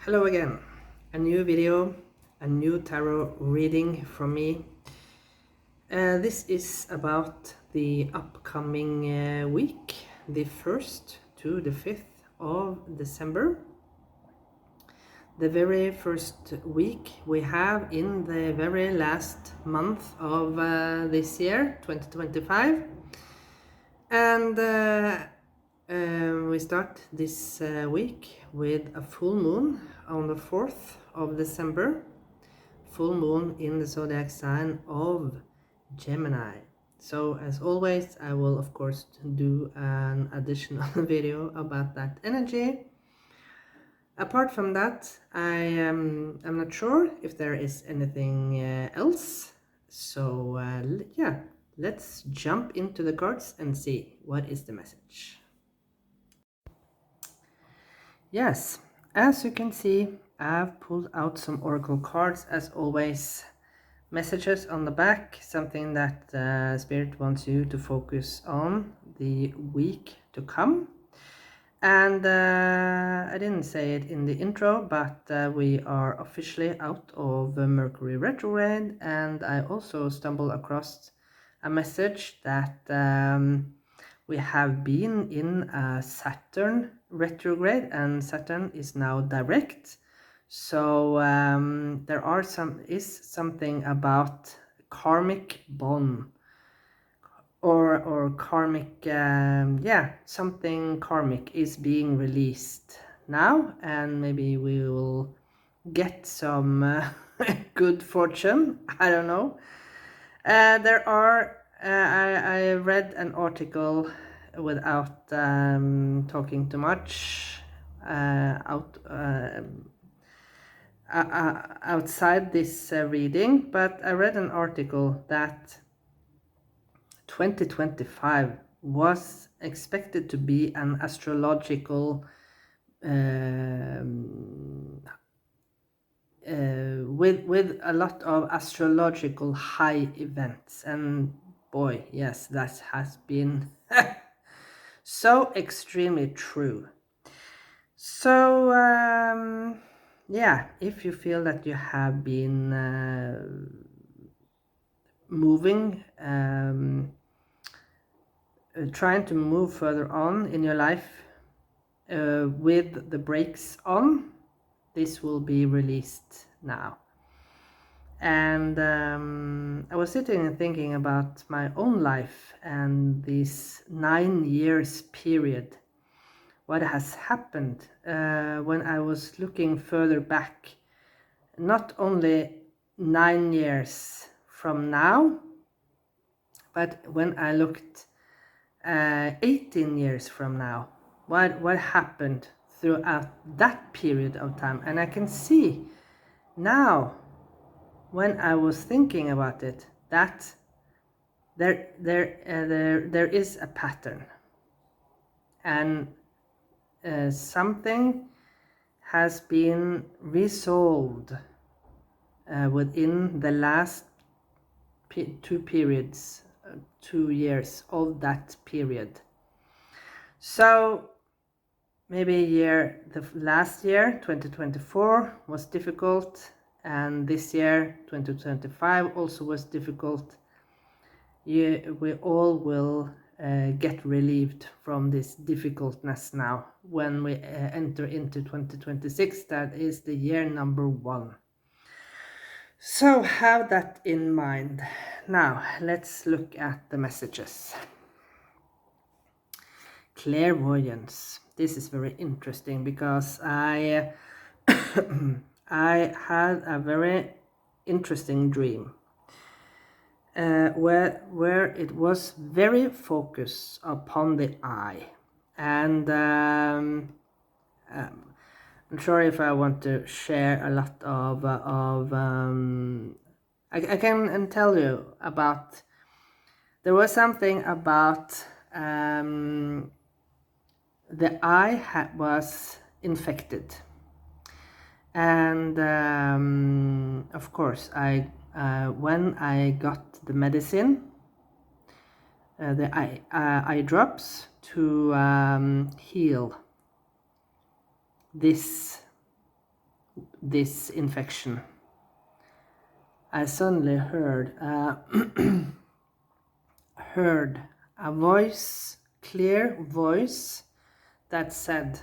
Hello again, a new video, a new tarot reading from me. This is about the upcoming week, the 1st to the 5th of December. The very first week we have in the very last month of this year, 2025. And we start this week with a full moon on the 4th of December. Full moon in the zodiac sign of Gemini. So as always, I will of course do an additional video about that energy. Apart from that, I'm not sure if there is anything else. So yeah, let's jump into the cards and see what is the message. Yes, as you can see, I've pulled out some oracle cards as always. Messages on the back, something that Spirit wants you to focus on the week to come. And I didn't say it in the intro, but we are officially out of Mercury retrograde, and I also stumbled across a message that we have been in Saturn retrograde, and Saturn is now direct. So there are something about karmic bond or karmic, something karmic is being released now, and maybe we will get some good fortune. I don't know. I read an article without talking too much outside this reading, but I read an article that 2025 was expected to be an astrological with a lot of astrological high events, and boy, yes, that has been so extremely true. So yeah, if you feel that you have been moving, trying to move further on in your life with the brakes on, this will be released now. And I was sitting and thinking about my own life and this 9 years period, what has happened when I was looking further back, not only 9 years from now, but when I looked 18 years from now, what happened throughout that period of time. And I can see now, when I was thinking about it, that there is a pattern, and something has been resolved within the last 2 years of that period. So maybe the last year 2024 was difficult, and this year 2025 also was difficult. We all will get relieved from this difficultness now when we enter into 2026. That is the year number 1. So have that in mind. Now let's look at the messages. Clairvoyance. This is very interesting because I I had a very interesting dream where it was very focused upon the eye, and I'm sure if I want to share a lot of I can tell you about. There was something about the eye was infected, and of course when I got the medicine, the eye drops to heal this this infection, I suddenly heard heard a voice, clear voice that said,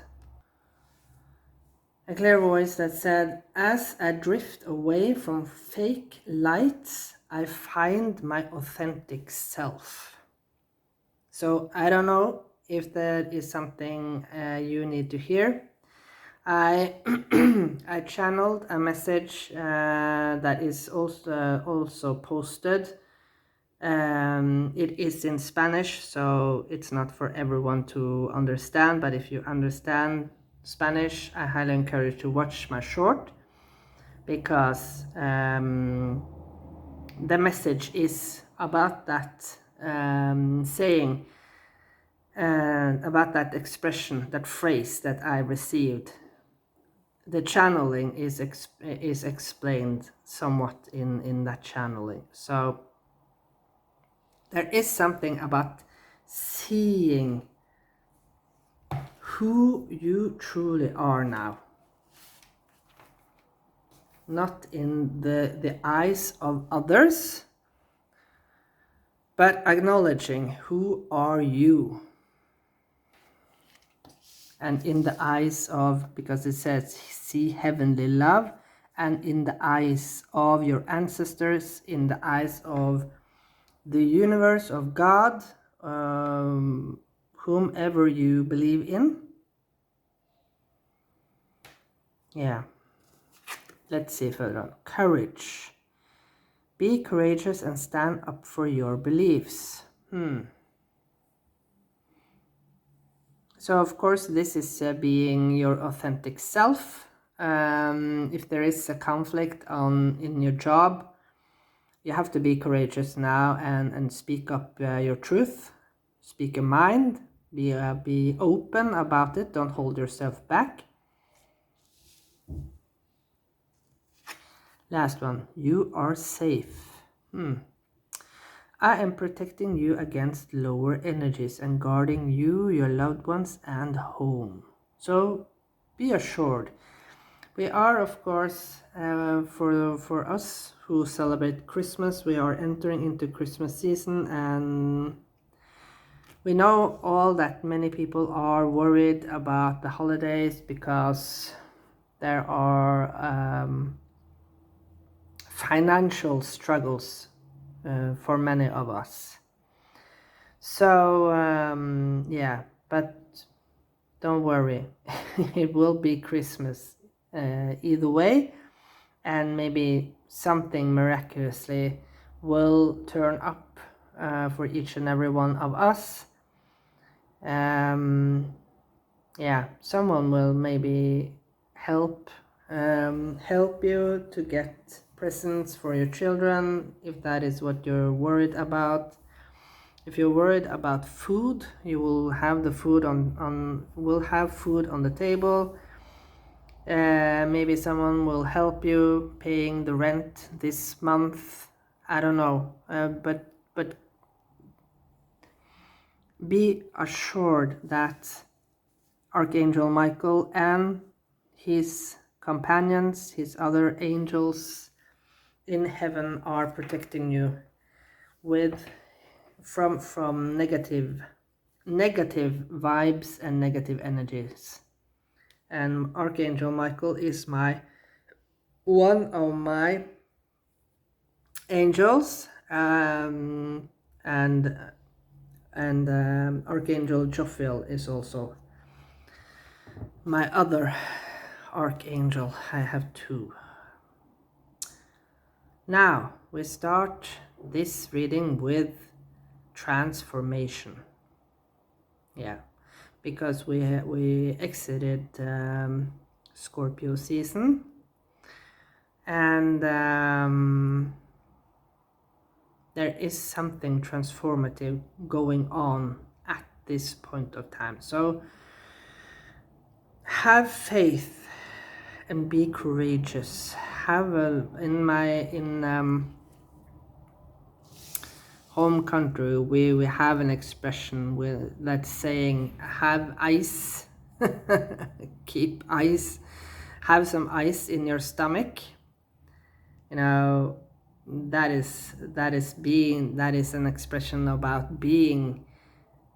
as I drift away from fake lights, I find my authentic self. So I don't know if that is something you need to hear. I I channeled a message that is also posted. It is in Spanish, so it's not for everyone to understand, but if you understand Spanish, I highly encourage you to watch my short, because the message is about that saying, about that expression, that phrase that I received. The channeling is explained somewhat in that channeling. So there is something about seeing who you truly are now, not in the eyes of others, but acknowledging who are you. And in the eyes of, because it says see heavenly love, and in the eyes of your ancestors, in the eyes of the universe, of God, whomever you believe in. Yeah, let's see further on. Courage. Be courageous and stand up for your beliefs. So of course this is being your authentic self. If there is a conflict in your job, you have to be courageous now and speak up your truth, speak your mind, be open about it, don't hold yourself back. Last one, you are safe. I am protecting you against lower energies and guarding you, your loved ones, and home. So be assured. We are, of course, for us who celebrate Christmas, we are entering into Christmas season, and we know all that many people are worried about the holidays because there are financial struggles for many of us. So yeah, but don't worry, it will be Christmas either way, and maybe something miraculously will turn up for each and every one of us. Yeah, someone will maybe help you to get presents for your children, if that is what you're worried about. If you're worried about food, you will have the food have food on the table. Maybe someone will help you paying the rent this month. I don't know, but be assured that Archangel Michael and his companions, his other angels in heaven, are protecting you from negative vibes and negative energies. And Archangel Michael is one of my angels, and Archangel Jophiel is also my other archangel. I have two. Now we start this reading with transformation. Yeah, because we exited Scorpio season, and there is something transformative going on at this point of time. So have faith and be courageous. In home country, we have an expression that's saying have ice, keep ice, have some ice in your stomach. You know, that is an expression about being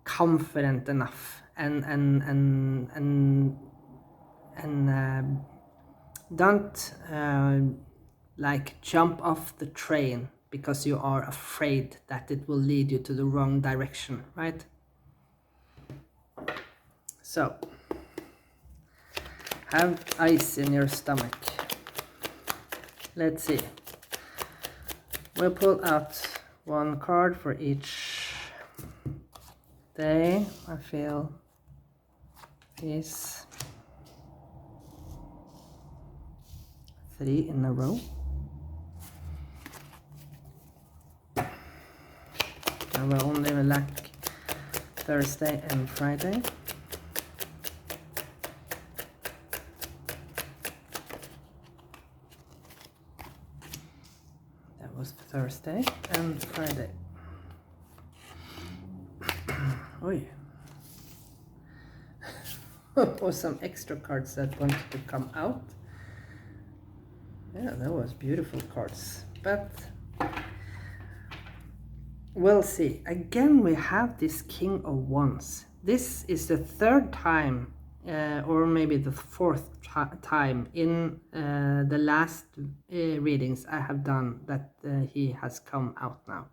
confident enough and don't like jump off the train because you are afraid that it will lead you to the wrong direction, right? So have ice in your stomach. Let's see. We'll pull out one card for each day. I feel these 3 in a row. I will only lack Thursday and Friday. That was Thursday and Friday. Oi. Or some extra cards that wanted to come out. Yeah, that was beautiful cards. But we'll see. Again, we have this King of Wands. This is the 3rd time, or maybe the 4th time in the last readings I have done that he has come out now.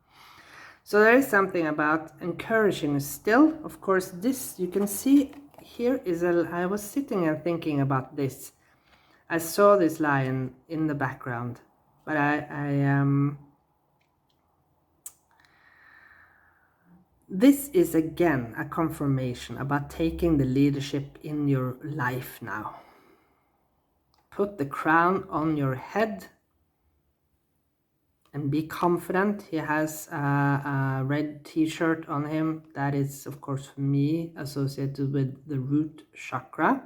So there is something about encouraging still. Of course, this you can see here is I was sitting and thinking about this. I saw this lion in the background, but this is again a confirmation about taking the leadership in your life now. Put the crown on your head and be confident. He has a red t-shirt on him. That is, of course, for me, associated with the root chakra.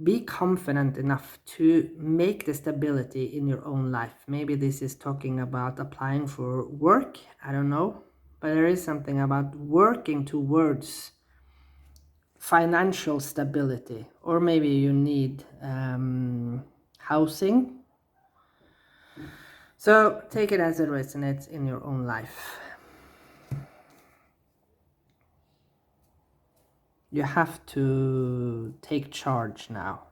Be confident enough to make the stability in your own life. Maybe this is talking about applying for work. I don't know. But there is something about working towards financial stability. Or maybe you need housing. So take it as it resonates in your own life. You have to take charge now.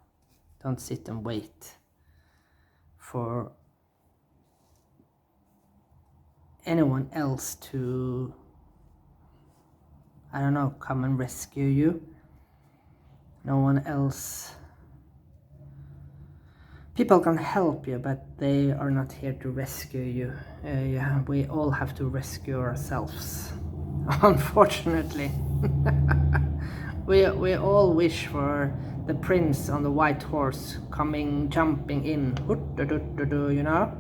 Don't sit and wait for anyone else to, I don't know, come and rescue you. No one else. People can help you, but they are not here to rescue you. Yeah, we all have to rescue ourselves, unfortunately. We all wish for the prince on the white horse coming, jumping in, you know?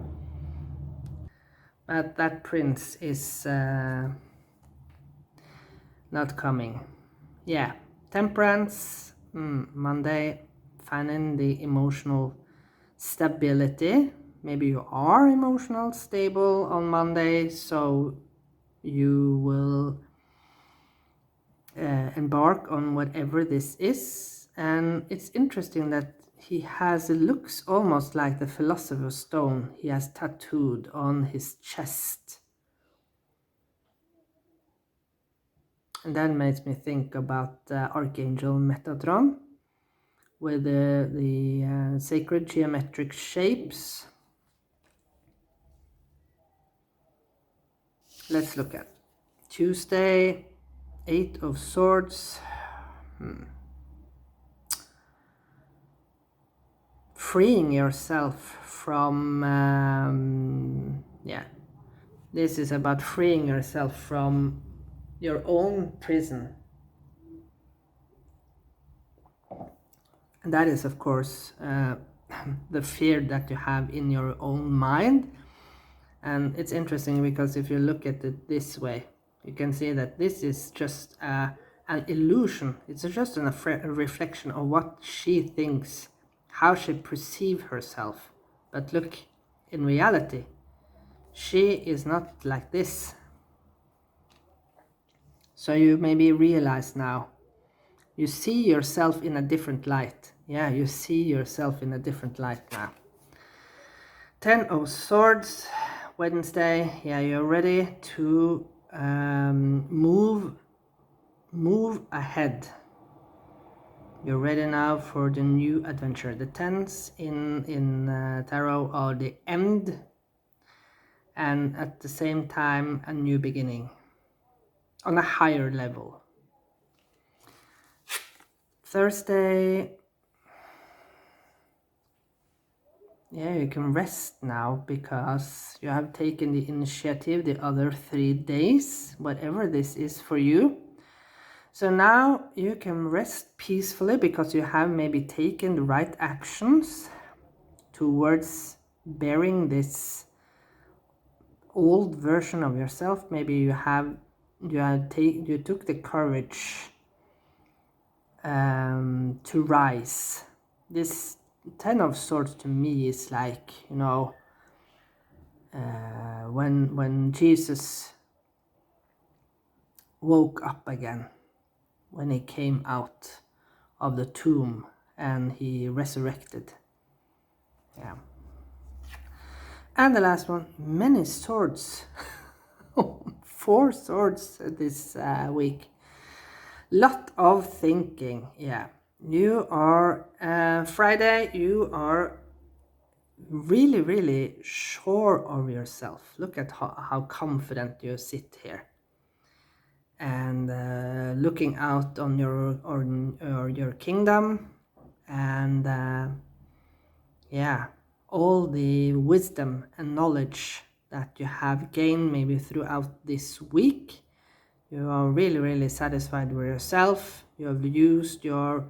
But that prince is not coming. Yeah, temperance, Monday, finding the emotional stability. Maybe you are emotional stable on Monday, so you will embark on whatever this is. And it's interesting that he has, it looks almost like the Philosopher's Stone he has tattooed on his chest. And that makes me think about Archangel Metatron with the sacred geometric shapes. Let's look at Tuesday, 8 of Swords. Freeing yourself from, yeah, this is about freeing yourself from your own prison. And that is, of course, the fear that you have in your own mind. And it's interesting because if you look at it this way, you can see that this is just an illusion. It's just a reflection of what she thinks, how she perceives herself. But look, in reality, she is not like this. So you maybe realize now You see yourself in a different light. Yeah, you see yourself in a different light now. 10 of Swords, Wednesday. Yeah, you're ready to move ahead. You're ready now for the new adventure. The 10s in tarot are the end, and at the same time a new beginning on a higher level. Thursday, yeah, you can rest now because you have taken the initiative the other 3 days, whatever this is for you. So now you can rest peacefully because you have maybe taken the right actions towards bearing this old version of yourself. Maybe you took the courage to rise. This 10 of Swords to me is like, you know, when Jesus woke up again, when he came out of the tomb and he resurrected. Yeah. And the last one, many swords. 4 swords this week. Lot of thinking. Yeah, you are Friday, you are really sure of yourself. Look at how confident you sit here and looking out on your kingdom, and yeah, all the wisdom and knowledge that you have gained maybe throughout this week. You are really satisfied with yourself. You have used your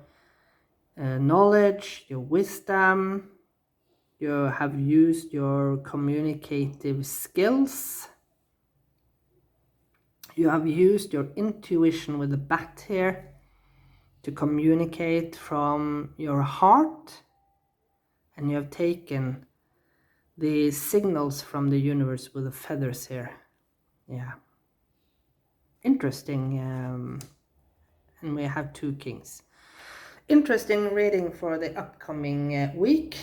knowledge, your wisdom. You have used your communicative skills. You have used your intuition with the bat here to communicate from your heart. And you have taken the signals from the universe with the feathers here. Yeah. Interesting. And we have 2 kings. Interesting reading for the upcoming week.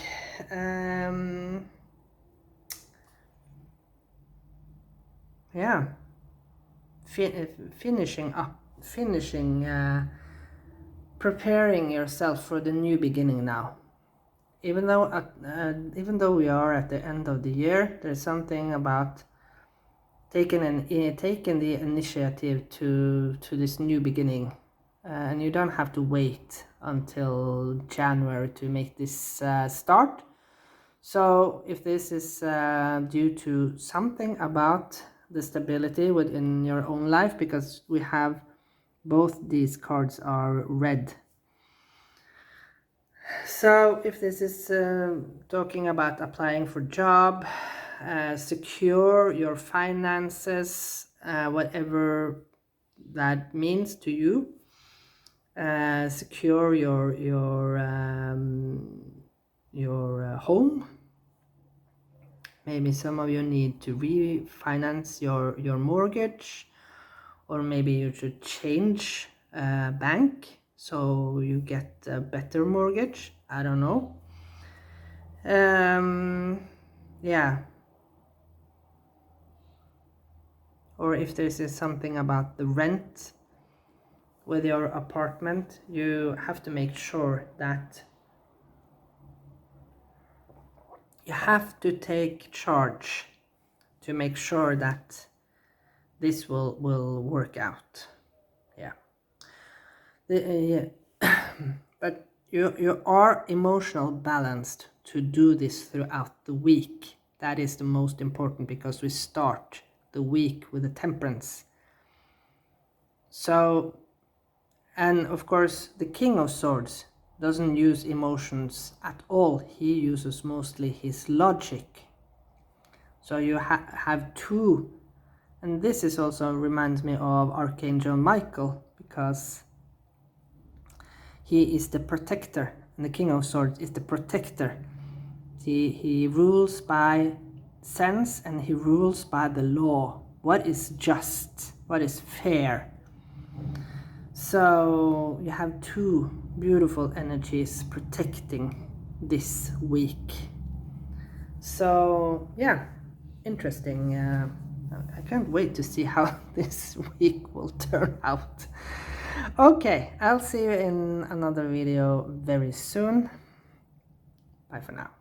Yeah. Preparing yourself for the new beginning now. Even though we are at the end of the year, there's something about taking the initiative to this new beginning, and you don't have to wait until January to make this start. So if this is due to something about the stability within your own life, because we have both these cards are red. So if this is talking about applying for job, secure your finances, whatever that means to you, secure your home. Maybe some of you need to refinance your mortgage, or maybe you should change bank so you get a better mortgage. I don't know. Yeah. Or if this is something about the rent with your apartment, you have to make sure that you have to take charge to make sure that this will work out. Yeah. But you are emotional balanced to do this throughout the week. That is the most important, because we start the week with the Temperance. So, and of course the King of Swords doesn't use emotions at all. He uses mostly his logic. So you have 2, and this is also reminds me of Archangel Michael, because he is the protector, and the King of Swords is the protector. He rules by sense, and he rules by the law. What is just? What is fair? So you have two beautiful energies protecting this week. So yeah, interesting. I can't wait to see how this week will turn out. Okay, I'll see you in another video very soon. Bye for now.